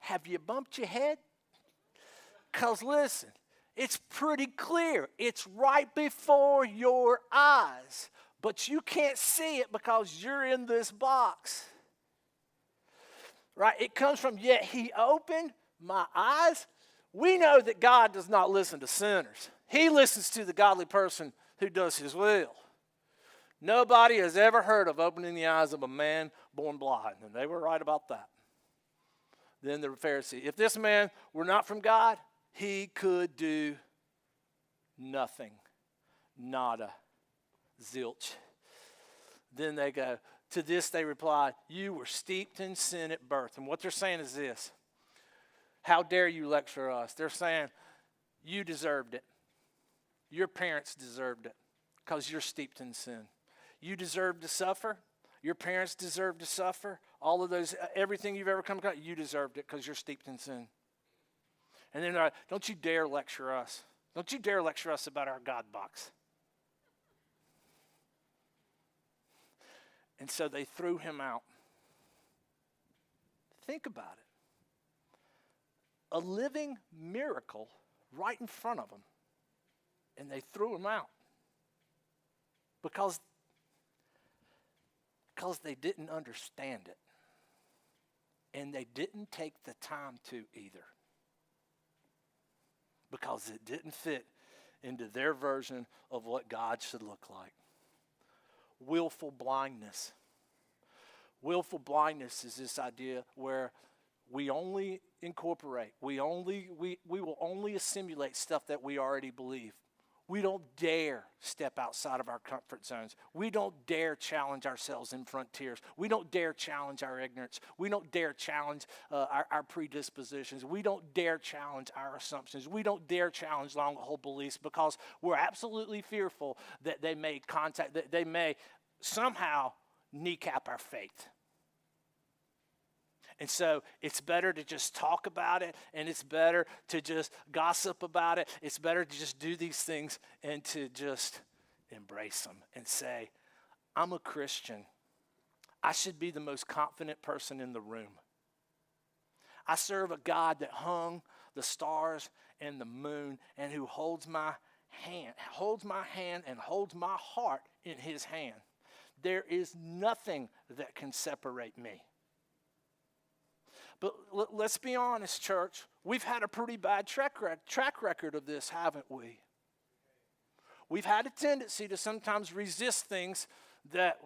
Have you bumped your head? Because listen, it's pretty clear. It's right before your eyes. But you can't see it because you're in this box. Right? It comes from, yet he opened my eyes. We know that God does not listen to sinners. He listens to the godly person who does his will. Nobody has ever heard of opening the eyes of a man born blind, and they were right about that. Then the Pharisee, if this man were not from God, he could do nothing. Nada. Zilch. Then they go, to this they replied, "You were steeped in sin at birth." And what they're saying is this: how dare you lecture us? They're saying, you deserved it. Your parents deserved it because you're steeped in sin. You deserve to suffer. Your parents deserve to suffer. All of those, everything you've ever come across, you deserved it because you're steeped in sin. And then don't you dare lecture us. Don't you dare lecture us about our God box. And so they threw him out. Think about it. A living miracle right in front of them. And they threw him out. Because they didn't understand it. And they didn't take the time to either. Because it didn't fit into their version of what God should look like. Willful blindness. Willful blindness is this idea where we only incorporate, we will only assimilate stuff that we already believe. We don't dare step outside of our comfort zones. We don't dare challenge ourselves in frontiers. We don't dare challenge our ignorance. We don't dare challenge our predispositions. We don't dare challenge our assumptions. We don't dare challenge long-held beliefs because we're absolutely fearful that they may somehow kneecap our faith. And so it's better to just talk about it, and it's better to just gossip about it. It's better to just do these things and to just embrace them and say, I'm a Christian. I should be the most confident person in the room. I serve a God that hung the stars and the moon and who holds my hand and holds my heart in his hand. There is nothing that can separate me. But let's be honest, church. We've had a pretty bad track record of this, haven't we? We've had a tendency to sometimes resist things that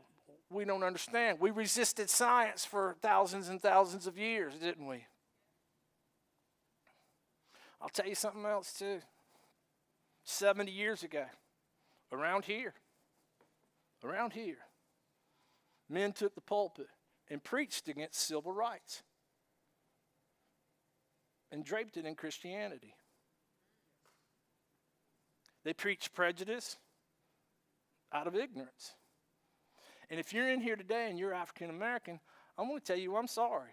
we don't understand. We resisted science for thousands and thousands of years, didn't we? I'll tell you something else too. 70 years ago, around here, men took the pulpit and preached against civil rights and draped it in Christianity. They preached prejudice out of ignorance. And if you're in here today and you're African American, I'm going to tell you I'm sorry.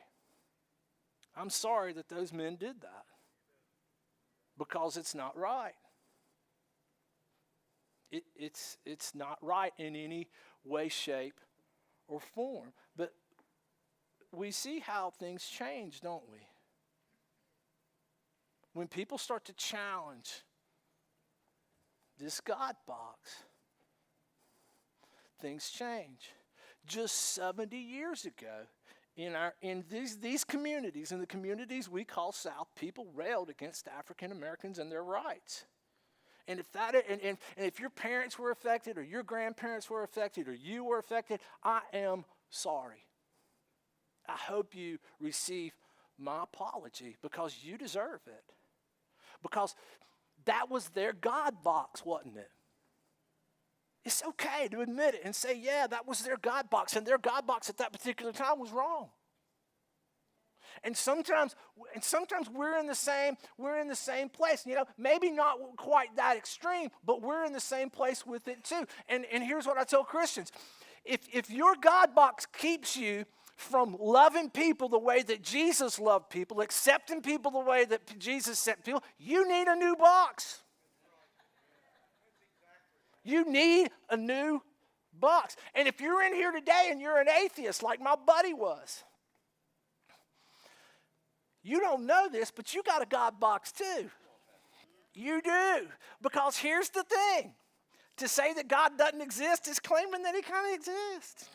I'm sorry that those men did that because it's not right. It's not right in any way, shape, or form. But we see how things change, don't we? When people start to challenge this God box, things change. Just 70 years ago, in these communities, in the communities we call South, people railed against African Americans and their rights. And if your parents were affected, or your grandparents were affected, or you were affected, I am sorry. I hope you receive my apology because you deserve it. Because that was their God box, wasn't it? It's okay to admit it and say, yeah, that was their God box, and their God box at that particular time was wrong. And sometimes we're in the same place. You know, maybe not quite that extreme, but we're in the same place with it too. And here's what I tell Christians. If your God box keeps you from loving people the way that Jesus loved people, accepting people the way that Jesus accepted people, you need a new box. You need a new box. And if you're in here today and you're an atheist like my buddy was, you don't know this, but you got a God box too. You do. Because here's the thing. To say that God doesn't exist is claiming that he kind of exists.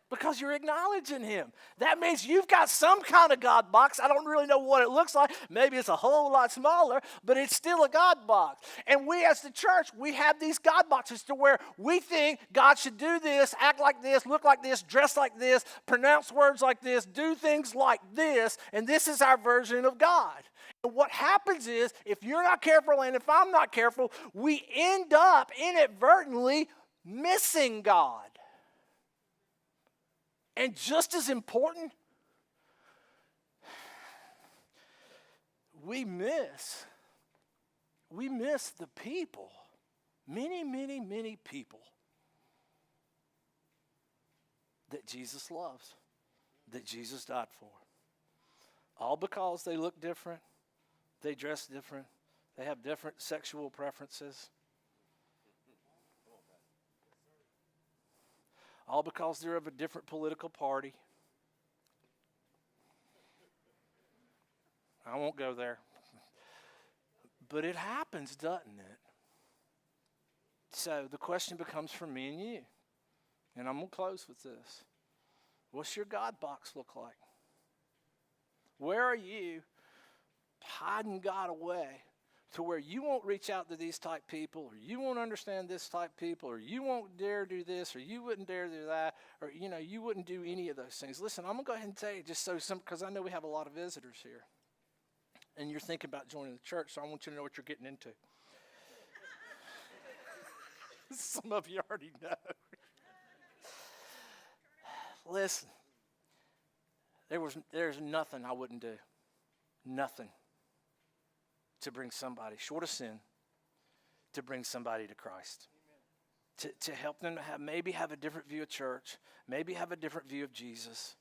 Because you're acknowledging him. That means you've got some kind of God box. I don't really know what it looks like. Maybe it's a whole lot smaller, but it's still a God box. And we as the church, we have these God boxes to where we think God should do this, act like this, look like this, dress like this, pronounce words like this, do things like this, and this is our version of God. And what happens is, if you're not careful and if I'm not careful, we end up inadvertently missing God. And just as important, we miss the people, many, many, many people that Jesus loves, that Jesus died for. All because they look different, they dress different, they have different sexual preferences. All because they're of a different political party. I won't go there. But it happens, doesn't it? So the question becomes for me and you. And I'm going to close with this. What's your God box look like? Where are you hiding God away to where you won't reach out to these type people, or you won't understand this type people, or you won't dare do this, or you wouldn't dare do that, or you wouldn't do any of those things? Listen, I'm going to go ahead and tell you just so simple, because I know we have a lot of visitors here. And you're thinking about joining the church, so I want you to know what you're getting into. Some of you already know. Listen, there's nothing I wouldn't do. Nothing. To bring somebody, short of sin, to bring somebody to Christ. To help them to maybe have a different view of church, maybe have a different view of Jesus.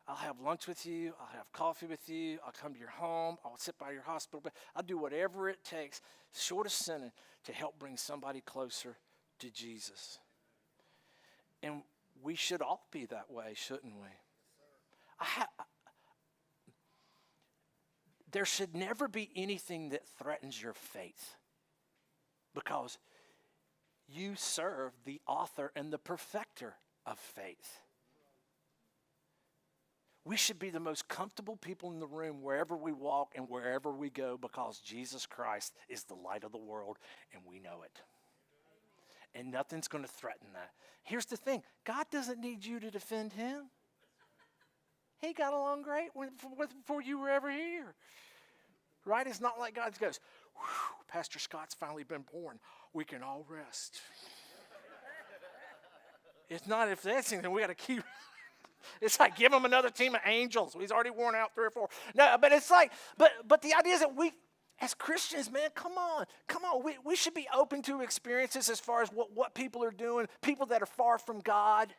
I'll have lunch with you, I'll have coffee with you, I'll come to your home, I'll sit by your hospital bed. I'll do whatever it takes, short of sinning, to help bring somebody closer to Jesus. And we should all be that way, shouldn't we? There should never be anything that threatens your faith, because you serve the author and the perfecter of faith. We should be the most comfortable people in the room wherever we walk and wherever we go, because Jesus Christ is the light of the world and we know it. And nothing's going to threaten that. Here's the thing. God doesn't need you to defend him. He got along great before you were ever here. Right? It's not like God goes, Pastor Scott's finally been born. We can all rest. It's not. If that's anything, we got to keep. It's like, give him another team of angels. He's already worn out 3 or 4. No, but it's like, but the idea is that we, as Christians, man, come on. We should be open to experiences as far as what people are doing, people that are far from God,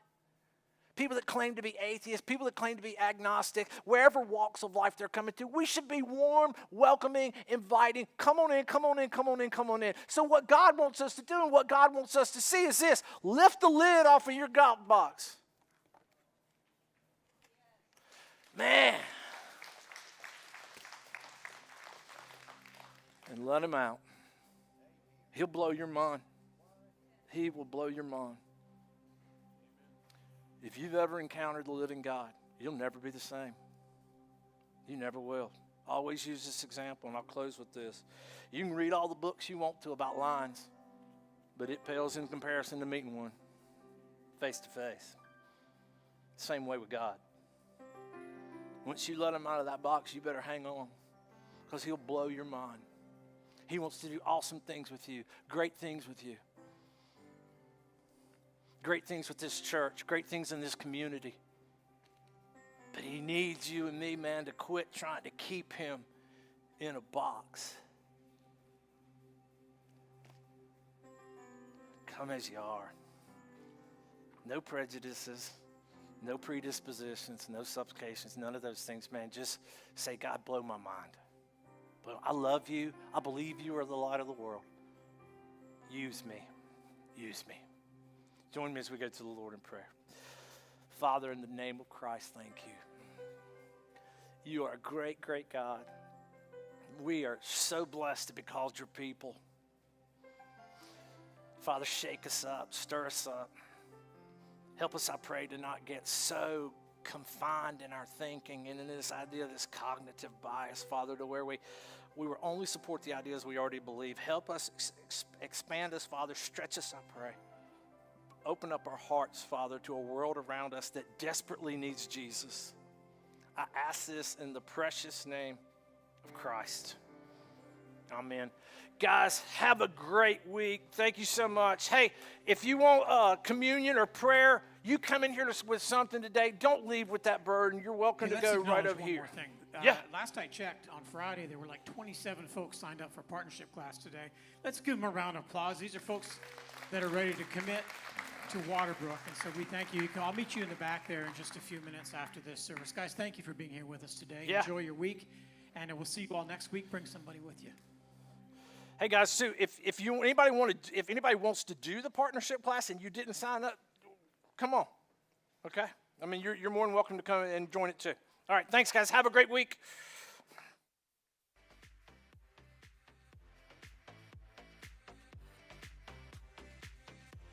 people that claim to be atheists, people that claim to be agnostic, wherever walks of life they're coming to. We should be warm, welcoming, inviting. Come on in, come on in, come on in, come on in. So what God wants us to do and what God wants us to see is this. Lift the lid off of your God box. Man. And let him out. He'll blow your mind. He will blow your mind. If you've ever encountered the living God, you'll never be the same. You never will. I always use this example, and I'll close with this. You can read all the books you want to about lions, but it pales in comparison to meeting one face to face. Same way with God. Once you let him out of that box, you better hang on, because he'll blow your mind. He wants to do awesome things with you, great things with you. Great things with this church, great things in this community. But he needs you and me, man, to quit trying to keep him in a box. Come as you are. No prejudices, no predispositions, no supplications, none of those things, man. Just say, God, blow my mind. I love you. I believe you are the light of the world. Use me. Use me. Join me as we go to the Lord in prayer. Father, in the name of Christ, thank you. You are a great, great God. We are so blessed to be called your people. Father, shake us up, stir us up. Help us, I pray, to not get so confined in our thinking and in this idea, this cognitive bias, Father, to where we will only support the ideas we already believe. Help us, expand us, Father. Stretch us, I pray. Open up our hearts, Father, to a world around us that desperately needs Jesus. I ask this in the precious name of Christ. Amen. Guys, have a great week. Thank you so much. Hey, if you want communion or prayer, you come in here with something today. Don't leave with that burden. You're welcome to go right over here. One more thing. Yeah. Last I checked, on Friday, there were like 27 folks signed up for partnership class today. Let's give them a round of applause. These are folks that are ready to commit to Waterbrook, and so we thank you. I'll meet you in the back there in just a few minutes after this service. Guys, thank you for being here with us today. Yeah. Enjoy your week, and we'll see you all next week. Bring somebody with you. Hey guys, so if anybody wants to do the partnership class and you didn't sign up, come on. Okay? I mean, you're more than welcome to come and join it too. All right, thanks guys. Have a great week.